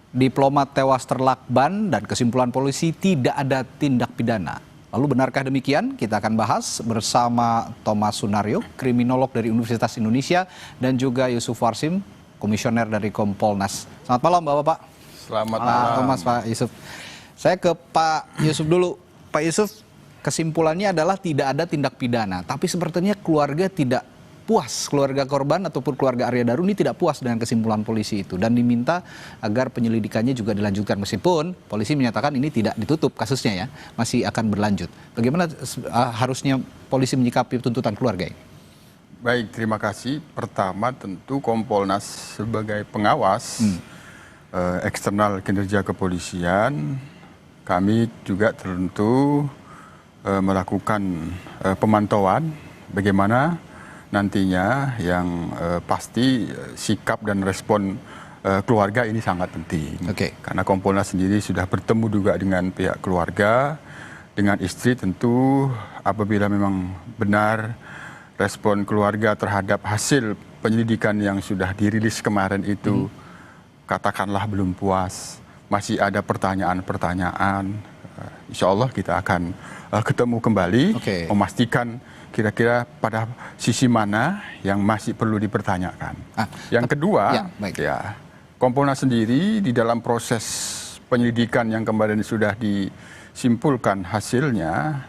Diplomat tewas terlakban dan kesimpulan polisi tidak ada tindak pidana. Lalu benarkah demikian? Kita akan bahas bersama Thomas Sunario, kriminolog dari Universitas Indonesia, dan juga Yusuf Warsim, komisioner dari Kompolnas. Selamat malam Bapak-Bapak. Selamat malam. Thomas, Pak Yusuf. Saya ke Pak Yusuf dulu. Pak Yusuf, kesimpulannya adalah tidak ada tindak pidana. Tapi sepertinya keluarga tidak puas, keluarga korban ataupun keluarga Arya Daru ini tidak puas dengan kesimpulan polisi itu dan diminta agar penyelidikannya juga dilanjutkan, meskipun polisi menyatakan ini tidak ditutup kasusnya ya, masih akan berlanjut. Bagaimana harusnya polisi menyikapi tuntutan keluarga ini? Baik, terima kasih. Pertama tentu Kompolnas sebagai pengawas eksternal kinerja kepolisian, kami juga tentu melakukan pemantauan bagaimana nantinya yang pasti sikap dan respon keluarga ini sangat penting. Karena Kompolnas sendiri sudah bertemu juga dengan pihak keluarga, dengan istri tentu apabila memang benar respon keluarga terhadap hasil penyelidikan yang sudah dirilis kemarin itu katakanlah belum puas, masih ada pertanyaan-pertanyaan, insya Allah kita akan ketemu kembali, memastikan kira-kira pada sisi mana yang masih perlu dipertanyakan. Yang kedua, Kompolnas sendiri di dalam proses penyelidikan yang kemarin sudah disimpulkan hasilnya,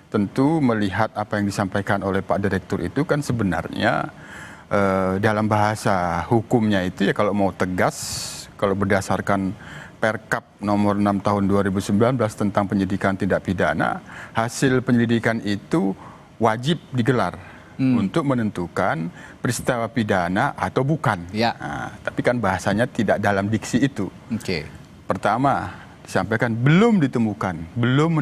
tentu melihat apa yang disampaikan oleh Pak Direktur itu kan sebenarnya dalam bahasa hukumnya itu ya kalau mau tegas, kalau berdasarkan Perkap nomor 6 tahun 2019 tentang penyidikan tindak pidana, hasil penyelidikan itu wajib digelar untuk menentukan peristiwa pidana atau bukan. Tapi kan bahasanya tidak dalam diksi itu. Pertama, disampaikan belum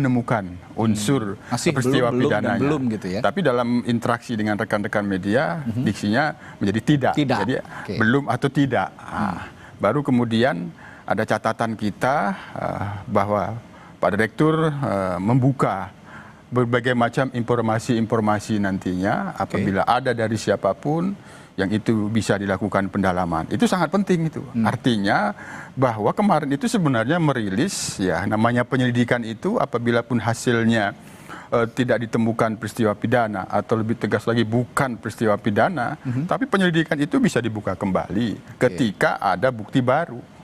menemukan unsur peristiwa pidananya. Gitu ya. Tapi dalam interaksi dengan rekan-rekan media, diksinya menjadi tidak. Jadi belum atau tidak. Baru kemudian ada catatan kita bahwa Pak Direktur membuka berbagai macam informasi-informasi nantinya apabila ada dari siapapun yang itu bisa dilakukan pendalaman. Itu sangat penting itu. Artinya bahwa kemarin itu sebenarnya merilis ya namanya penyelidikan itu apabila pun hasilnya tidak ditemukan peristiwa pidana atau lebih tegas lagi bukan peristiwa pidana, tapi penyelidikan itu bisa dibuka kembali ketika ada bukti baru.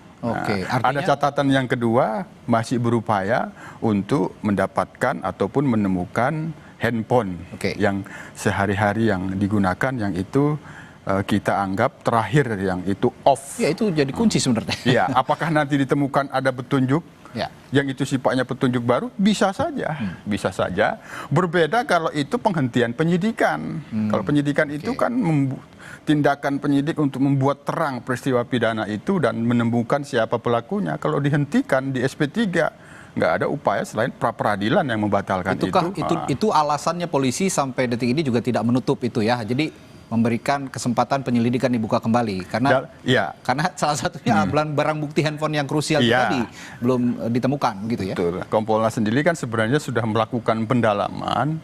Ada catatan yang kedua, masih berupaya untuk mendapatkan ataupun menemukan handphone yang sehari-hari yang digunakan, yang itu kita anggap terakhir yang itu off. Ya, itu jadi kunci sebenarnya. Ya, apakah nanti ditemukan ada petunjuk yang itu sifatnya petunjuk baru? Bisa saja, bisa saja. Berbeda kalau itu penghentian penyidikan. Kalau penyidikan itu kan tindakan penyidik untuk membuat terang peristiwa pidana itu dan menemukan siapa pelakunya. Kalau dihentikan di SP3, nggak ada upaya selain pra-peradilan yang membatalkan itu alasannya polisi sampai detik ini juga tidak menutup itu ya. Jadi memberikan kesempatan penyelidikan dibuka kembali karena salah satunya barang bukti handphone yang krusial tadi belum ditemukan gitu ya. Betul. Kompolnas sendiri kan sebenarnya sudah melakukan pendalaman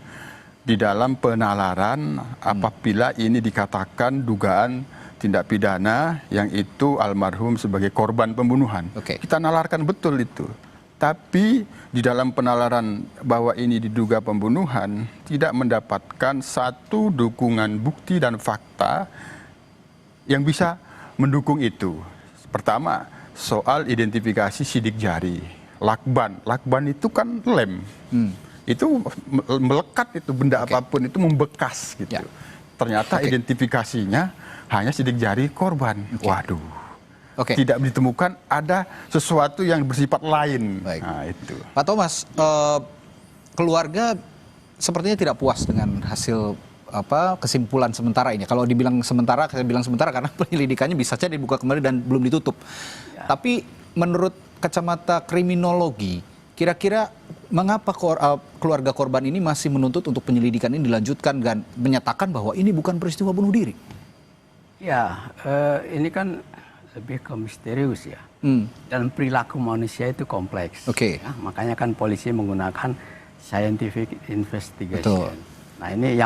di dalam penalaran apabila ini dikatakan dugaan tindak pidana yang itu almarhum sebagai korban pembunuhan. Kita nalarkan betul itu. Tapi di dalam penalaran bahwa ini diduga pembunuhan tidak mendapatkan satu dukungan bukti dan fakta yang bisa mendukung itu. Pertama, soal identifikasi sidik jari. Lakban itu kan lem. Itu melekat itu benda apapun itu membekas gitu. Ternyata identifikasinya hanya sidik jari korban. Waduh. Tidak ditemukan ada sesuatu yang bersifat lain. Nah, itu. Pak Thomas, keluarga sepertinya tidak puas dengan hasil kesimpulan sementara ini. Kalau dibilang sementara, saya bilang sementara karena penyelidikannya bisa saja dibuka kembali dan belum ditutup. Tapi menurut kacamata kriminologi, kira-kira mengapa keluarga korban ini masih menuntut untuk penyelidikan ini dilanjutkan dan menyatakan bahwa ini bukan peristiwa bunuh diri? Ya, ini kan lebih ke misterius ya. Dan perilaku manusia itu kompleks. Ya, makanya kan polisi menggunakan scientific investigation. Nah ini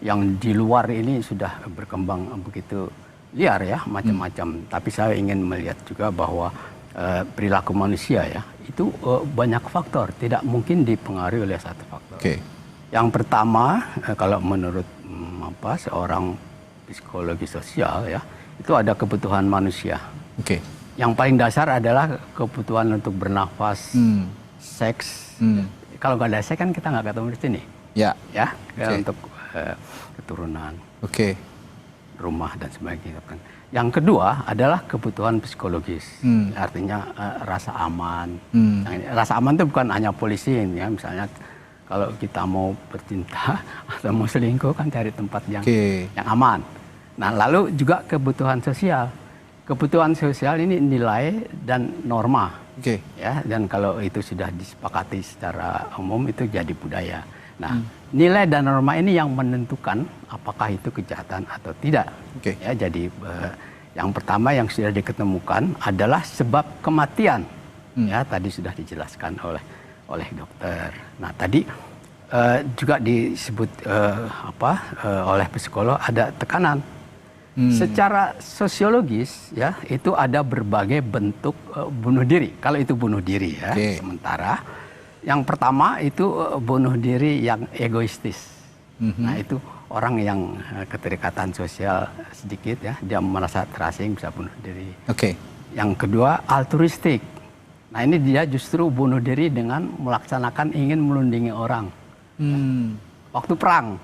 yang di luar ini sudah berkembang begitu liar ya, macam-macam. Tapi saya ingin melihat juga bahwa perilaku manusia ya, itu banyak faktor, tidak mungkin dipengaruhi oleh satu faktor. Yang pertama, kalau menurut seorang psikologi sosial ya, itu ada kebutuhan manusia. Yang paling dasar adalah kebutuhan untuk bernafas, seks. Kalau nggak ada seks kan kita nggak ketemu di sini. Untuk keturunan, rumah dan sebagainya. Yang kedua adalah kebutuhan psikologis, artinya rasa aman. Rasa aman itu bukan hanya polisi ya, misalnya kalau kita mau bercinta atau mau selingkuh kan cari tempat yang aman. Nah, lalu juga kebutuhan sosial. Kebutuhan sosial ini nilai dan norma. Ya, dan kalau itu sudah disepakati secara umum itu jadi budaya. Nah, nilai dan norma ini yang menentukan apakah itu kejahatan atau tidak. Ya, jadi yang pertama yang sudah diketemukan adalah sebab kematian. Ya, tadi sudah dijelaskan oleh dokter. Nah, tadi juga disebut oleh psikolog ada tekanan. Secara sosiologis ya, itu ada berbagai bentuk bunuh diri. Kalau itu bunuh diri ya, sementara yang pertama itu bunuh diri yang egoistis. Nah, itu orang yang keterikatan sosial sedikit ya, dia merasa terasing bisa bunuh diri. Yang kedua altruistik. Nah, ini dia justru bunuh diri dengan melaksanakan ingin melindungi orang. Waktu perang.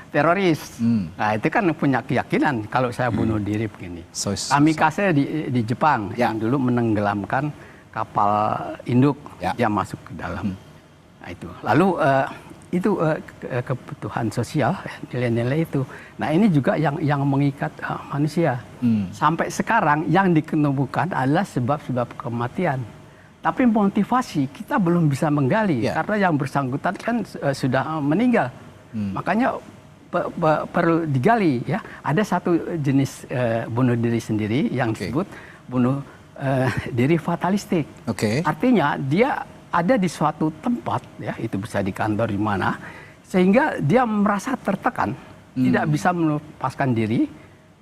Teroris. Nah, itu kan punya keyakinan kalau saya bunuh diri begini. Kamikaze di Jepang yang dulu menenggelamkan kapal induk, dia masuk ke dalam. Nah, itu. Lalu itu kebutuhan sosial, nilai-nilai itu. Nah, ini juga yang mengikat manusia. Sampai sekarang yang diketemukan adalah sebab-sebab kematian. Tapi motivasi kita belum bisa menggali karena yang bersangkutan kan sudah meninggal. Makanya perlu digali ya. Ada satu jenis bunuh diri sendiri yang disebut bunuh diri fatalistik. Artinya dia ada di suatu tempat ya, itu bisa di kantor di mana, sehingga dia merasa tertekan, tidak bisa melepaskan diri,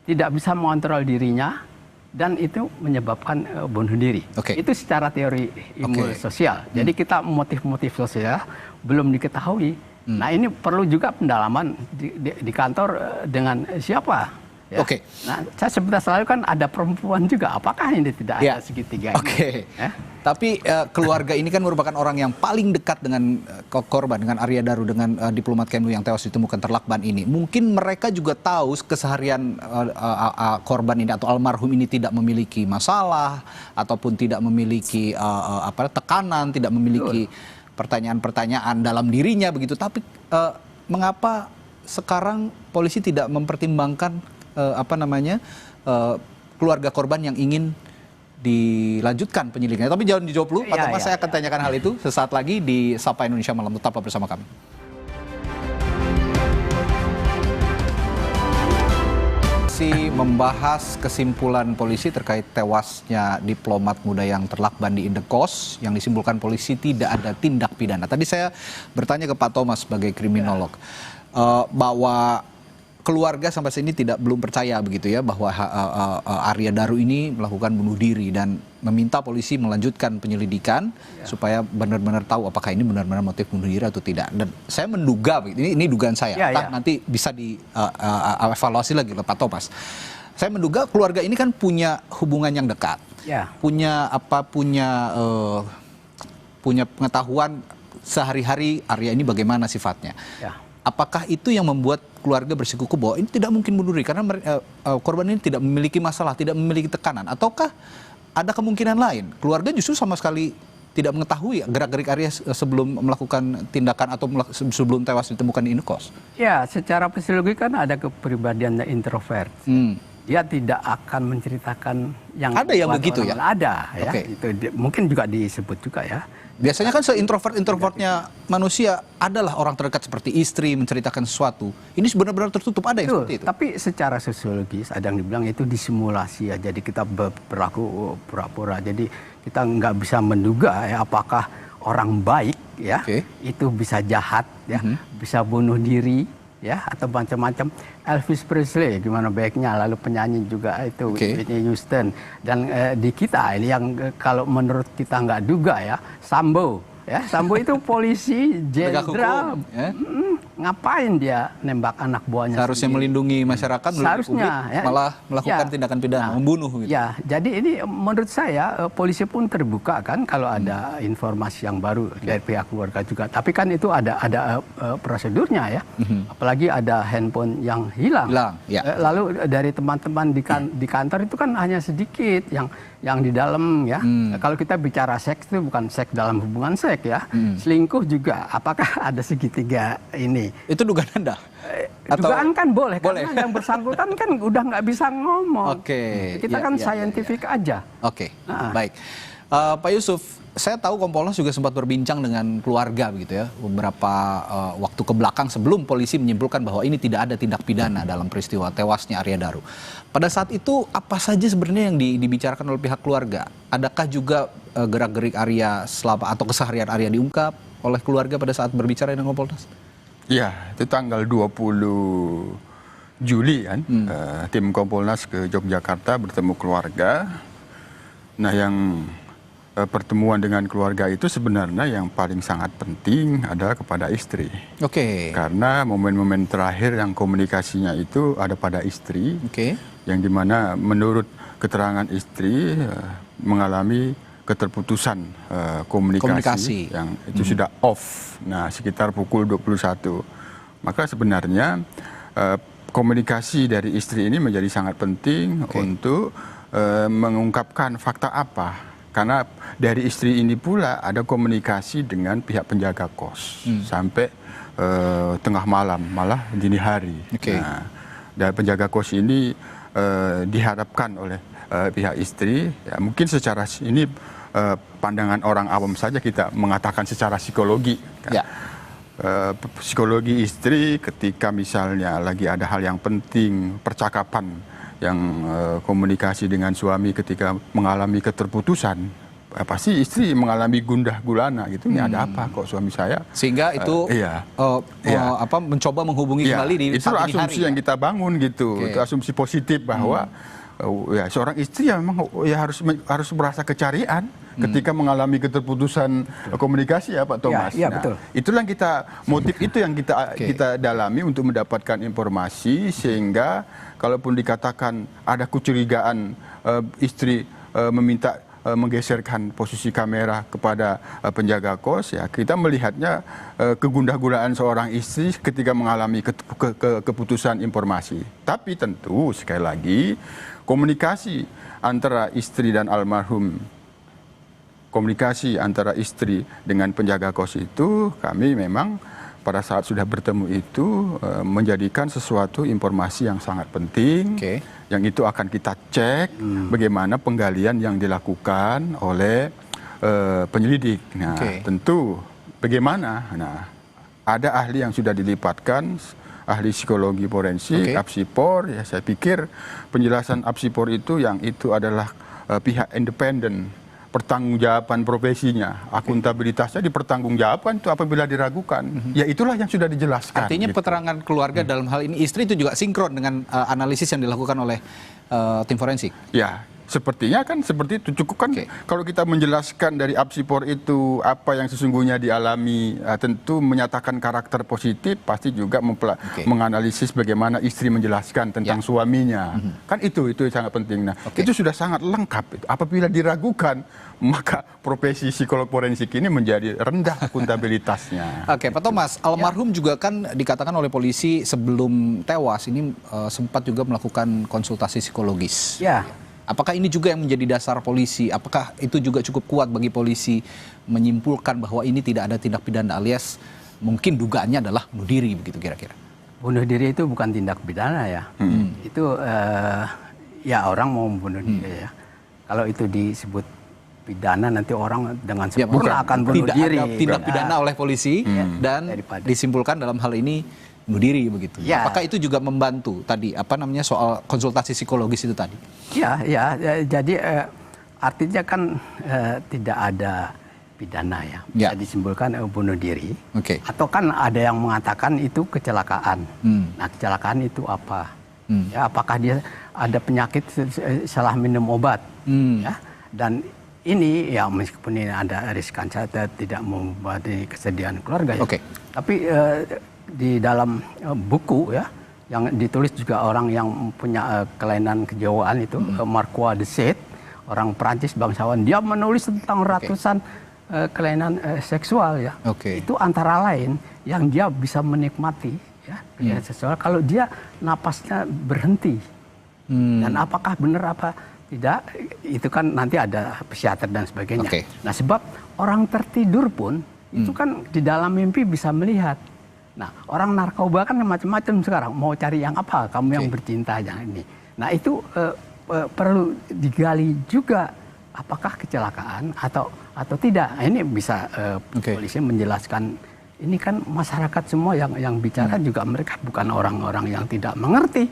tidak bisa mengontrol dirinya, dan itu menyebabkan bunuh diri. Itu secara teori ilmu sosial. Jadi kita motif-motif sosial belum diketahui. Nah, ini perlu juga pendalaman di kantor dengan siapa. Ya. Nah, saya sebentar selalu kan ada perempuan juga. Apakah ini tidak ada segitiga ini? Tapi keluarga ini kan merupakan orang yang paling dekat dengan korban, dengan Arya Daru, dengan diplomat Kemlu yang tewas ditemukan terlakban ini. Mungkin mereka juga tahu keseharian korban ini atau almarhum ini tidak memiliki masalah ataupun tidak memiliki tekanan, tidak memiliki pertanyaan-pertanyaan dalam dirinya begitu. Tapi mengapa sekarang polisi tidak mempertimbangkan keluarga korban yang ingin dilanjutkan penyelidikannya? Tapi jangan dijawab dulu, Pak Thomas. Saya akan tanyakan hal itu sesaat lagi di Sapa Indonesia Malam. Tetap bersama kami. Masih membahas kesimpulan polisi terkait tewasnya diplomat muda yang terlakban di Indekos, yang disimpulkan polisi tidak ada tindak pidana. Tadi saya bertanya ke Pak Thomas sebagai kriminolog bahwa keluarga sampai sini belum percaya begitu ya bahwa Arya Daru ini melakukan bunuh diri dan meminta polisi melanjutkan penyelidikan supaya benar-benar tahu apakah ini benar-benar motif bunuh diri atau tidak. Dan saya menduga, ini dugaan saya, nanti bisa dievaluasi lagi oleh Pak Thomas. Saya menduga keluarga ini kan punya hubungan yang dekat, punya pengetahuan sehari-hari Arya ini bagaimana sifatnya. Apakah itu yang membuat keluarga bersikukuh bahwa ini tidak mungkin bunuh diri karena korban ini tidak memiliki masalah, tidak memiliki tekanan? Ataukah ada kemungkinan lain? Keluarga justru sama sekali tidak mengetahui gerak-gerik Arya sebelum melakukan tindakan atau sebelum tewas ditemukan di Indekos? Ya, secara psikologi kan ada kepribadian introvert. Dia tidak akan menceritakan yang ada yang begitu ya? Ada ya. Itu mungkin juga disebut juga ya. Biasanya kan se-introvert-introvertnya manusia adalah orang terdekat seperti istri menceritakan sesuatu. Ini benar-benar tertutup, ada yang seperti itu. Tapi secara sosiologis ada yang dibilang itu disimulasi ya. Jadi kita berlaku pura-pura. Jadi kita nggak bisa menduga ya apakah orang baik ya itu bisa jahat ya, bisa bunuh diri ya, atau macam-macam. Elvis Presley gimana baiknya, lalu penyanyi juga itu Whitney Houston, dan di kita ini yang kalau menurut kita nggak duga ya, Sambo. Ya, Sambo itu polisi jenderal, ngapain dia nembak anak buahnya? Seharusnya melindungi masyarakat, seharusnya publik, malah melakukan tindakan pidana, membunuh. Gitu. Ya, jadi ini menurut saya polisi pun terbuka kan kalau ada informasi yang baru dari pihak keluarga juga. Tapi kan itu ada prosedurnya ya, apalagi ada handphone yang hilang. Lalu dari teman-teman di kantor itu kan hanya sedikit yang di dalam ya. Kalau kita bicara seks itu bukan seks dalam hubungan seks ya, selingkuh juga. Apakah ada segitiga ini? Itu dugaan Anda? Dugaan kan boleh, karena yang bersangkutan kan udah nggak bisa ngomong. Kita kan scientific aja. Baik. Pak Yusuf, saya tahu Kompolnas juga sempat berbincang dengan keluarga begitu ya, beberapa waktu ke belakang sebelum polisi menyimpulkan bahwa ini tidak ada tindak pidana dalam peristiwa tewasnya Arya Daru. Pada saat itu apa saja sebenarnya yang dibicarakan oleh pihak keluarga? Adakah juga gerak-gerik Arya atau keseharian Arya diungkap oleh keluarga pada saat berbicara dengan Kompolnas? Ya, itu tanggal 20 Juli kan, tim Kompolnas ke Yogyakarta bertemu keluarga. Nah, yang pertemuan dengan keluarga itu sebenarnya yang paling sangat penting adalah kepada istri. Karena momen-momen terakhir yang komunikasinya itu ada pada istri, yang dimana menurut keterangan istri mengalami keterputusan komunikasi yang itu sudah off. Nah, sekitar pukul 21. Maka sebenarnya komunikasi dari istri ini menjadi sangat penting untuk mengungkapkan fakta apa. Karena dari istri ini pula ada komunikasi dengan pihak penjaga kos sampai tengah malam, malah dini hari. Nah, dan penjaga kos ini diharapkan oleh pihak istri, ya mungkin secara ini pandangan orang awam saja kita mengatakan secara psikologi. Psikologi istri ketika misalnya lagi ada hal yang penting, percakapan yang komunikasi dengan suami ketika mengalami keterputusan, pasti istri mengalami gundah gulana gitu. Ini ada apa kok suami saya? Sehingga itu mencoba menghubungi kembali di itu asumsi yang kita bangun gitu. Itu asumsi positif bahwa ya seorang istri ya memang ya harus merasa kecarian ketika mengalami keterputusan komunikasi ya Pak Thomas. Betul. Itulah yang motif itu yang kita dalami untuk mendapatkan informasi, sehingga kalaupun dikatakan ada kecurigaan istri meminta menggeserkan posisi kamera kepada penjaga kos, ya kita melihatnya kegundah-gulaan seorang istri ketika mengalami keputusan informasi. Tapi tentu sekali lagi komunikasi antara istri dan almarhum, komunikasi antara istri dengan penjaga kos itu kami memang pada saat sudah bertemu itu menjadikan sesuatu informasi yang sangat penting, yang itu akan kita cek bagaimana penggalian yang dilakukan oleh penyelidik. Nah, tentu bagaimana? Nah, ada ahli yang sudah dilipatkan, ahli psikologi forensik, Apsipor. Ya, saya pikir penjelasan Apsipor itu yang itu adalah pihak independen, pertanggungjawaban profesinya, akuntabilitasnya dipertanggungjawabkan itu apabila diragukan. Ya itulah yang sudah dijelaskan. Artinya keterangan keluarga dalam hal ini istri itu juga sinkron dengan analisis yang dilakukan oleh tim forensik. Ya, sepertinya kan seperti itu. Cukup kan kalau kita menjelaskan dari Apsipor itu apa yang sesungguhnya dialami, tentu menyatakan karakter positif, pasti juga menganalisis bagaimana istri menjelaskan tentang suaminya. Kan itu sangat penting. Nah, itu sudah sangat lengkap. Apabila diragukan, maka profesi psikolog forensik ini menjadi rendah akuntabilitasnya. Pak Thomas, almarhum juga kan dikatakan oleh polisi sebelum tewas ini sempat juga melakukan konsultasi psikologis. Apakah ini juga yang menjadi dasar polisi? Apakah itu juga cukup kuat bagi polisi menyimpulkan bahwa ini tidak ada tindak pidana, alias mungkin dugaannya adalah bunuh diri begitu kira-kira? Bunuh diri itu bukan tindak pidana ya. Itu ya orang mau membunuh diri ya. Kalau itu disebut pidana nanti orang dengan sempurna akan bunuh diri. Tidak ada tindak pidana oleh polisi dan disimpulkan dalam hal ini bunuh diri begitu. Apakah itu juga membantu tadi soal konsultasi psikologis itu tadi? Jadi artinya kan tidak ada pidana ya. Bisa disimpulkan bunuh diri. Atau kan ada yang mengatakan itu kecelakaan. Nah, kecelakaan itu apa? Ya, apakah dia ada penyakit salah minum obat? Ya. Dan ini ya meskipun ini ada riskan, saya tidak membuat kesedihan keluarga ya. Tapi di dalam buku ya yang ditulis juga orang yang punya kelainan kejiwaan itu, Marquis de Sade, orang Perancis bangsawan, dia menulis tentang ratusan kelainan seksual ya. Itu antara lain yang dia bisa menikmati ya kelainan seksual kalau dia napasnya berhenti. Dan apakah benar apa tidak, itu kan nanti ada psikiater dan sebagainya. Nah, sebab orang tertidur pun itu kan di dalam mimpi bisa melihat. Nah, orang narkoba kan macam-macam sekarang. Mau cari yang apa? Kamu yang bercinta yang ini. Nah, itu perlu digali juga. Apakah kecelakaan atau tidak? Nah, ini bisa polisi menjelaskan. Ini kan masyarakat semua yang bicara juga mereka bukan orang-orang yang tidak mengerti.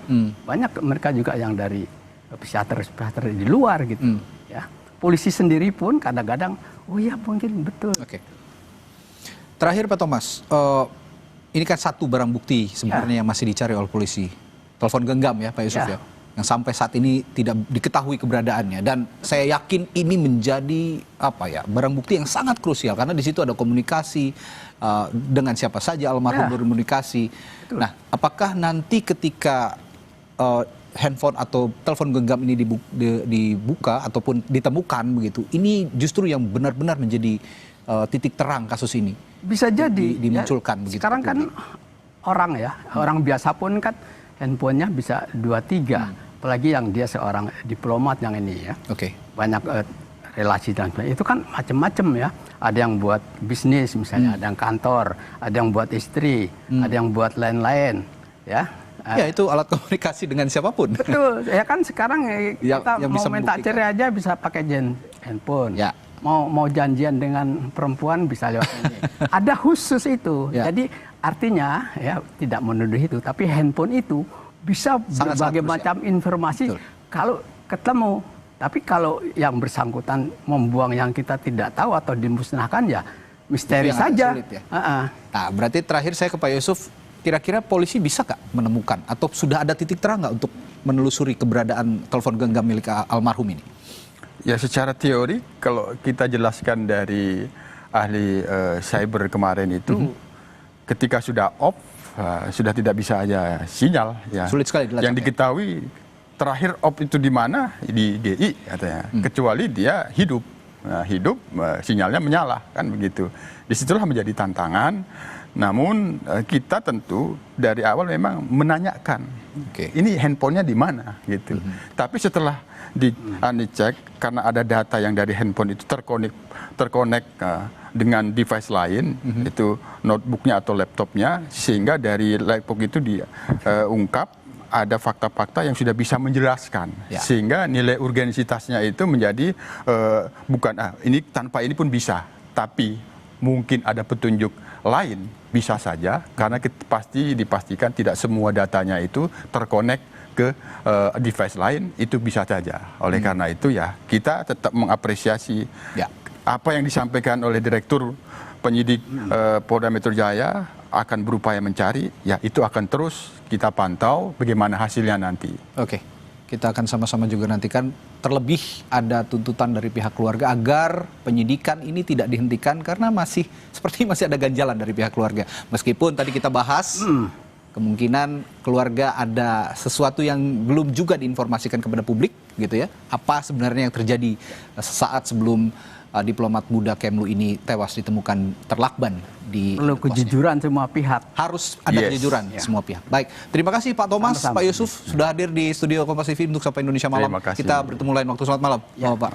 Banyak mereka juga yang dari psikiater di luar gitu. Ya, polisi sendiri pun kadang-kadang, oh ya mungkin betul. Terakhir Pak Thomas, ini kan satu barang bukti sebenarnya yang masih dicari oleh polisi. Telepon genggam ya Pak Yusuf ya. Yang sampai saat ini tidak diketahui keberadaannya, dan saya yakin ini menjadi barang bukti yang sangat krusial karena di situ ada komunikasi dengan siapa saja almarhum berkomunikasi. Nah, apakah nanti ketika handphone atau telepon genggam ini dibuka ataupun ditemukan begitu, ini justru yang benar-benar menjadi titik terang kasus ini? Bisa jadi dimunculkan begitu. Sekarang kan orang biasa pun kan handphonenya bisa 2-3. Apalagi yang dia seorang diplomat yang ini ya. Banyak relasi dan sebagainya. Itu kan macam-macam ya. Ada yang buat bisnis misalnya, ada yang kantor, ada yang buat istri, ada yang buat lain-lain ya. Ya, itu alat komunikasi dengan siapapun. Betul. Ya kan sekarang kita yang mau minta cerai aja bisa pakai handphone. Ya. Mau janjian dengan perempuan bisa lewat ini. Ada khusus itu. Jadi artinya ya tidak menuduh itu, tapi handphone itu bisa berbagai macam informasi kalau ketemu. Tapi kalau yang bersangkutan membuang yang kita tidak tahu atau dimusnahkan ya misteri saja. Sulit, ya? Nah, berarti terakhir saya ke Pak Yusuf, kira-kira polisi bisa nggak menemukan atau sudah ada titik terang nggak untuk menelusuri keberadaan telepon genggam milik almarhum ini? Ya, secara teori kalau kita jelaskan dari ahli cyber kemarin itu, ketika sudah off, sudah tidak bisa aja sinyal. Ya. Sulit sekali dilacak. Yang diketahui terakhir off itu di mana? Di GI katanya. Kecuali dia hidup. Nah, hidup sinyalnya menyala kan begitu. Disitulah menjadi tantangan. Namun kita tentu dari awal memang menanyakan, ini handphonenya di mana gitu. Tapi setelah dicek karena ada data yang dari handphone itu terkonek dengan device lain, itu notebooknya atau laptopnya, sehingga dari laptop itu diungkap ada fakta-fakta yang sudah bisa menjelaskan, sehingga nilai urgensitasnya itu menjadi bukan ini tanpa ini pun bisa, tapi mungkin ada petunjuk lain bisa saja karena pasti dipastikan tidak semua datanya itu terkonek ke device lain, itu bisa saja. Oleh karena itu ya kita tetap mengapresiasi apa yang disampaikan oleh Direktur Penyidik Polda Metro Jaya akan berupaya mencari, ya itu akan terus kita pantau bagaimana hasilnya nanti. Kita akan sama-sama juga nantikan, terlebih ada tuntutan dari pihak keluarga agar penyidikan ini tidak dihentikan karena masih ada ganjalan dari pihak keluarga. Meskipun tadi kita bahas kemungkinan keluarga ada sesuatu yang belum juga diinformasikan kepada publik gitu ya. Apa sebenarnya yang terjadi sesaat sebelum diplomat muda Kemlu ini tewas ditemukan terlakban di perlu kejujuran semua pihak. Harus ada kejujuran semua pihak. Baik, terima kasih Pak Thomas, Pak Yusuf sudah hadir di studio Kompas TV untuk Sapa Indonesia Malam. Kita bertemu lain waktu. Selamat malam, Bapak.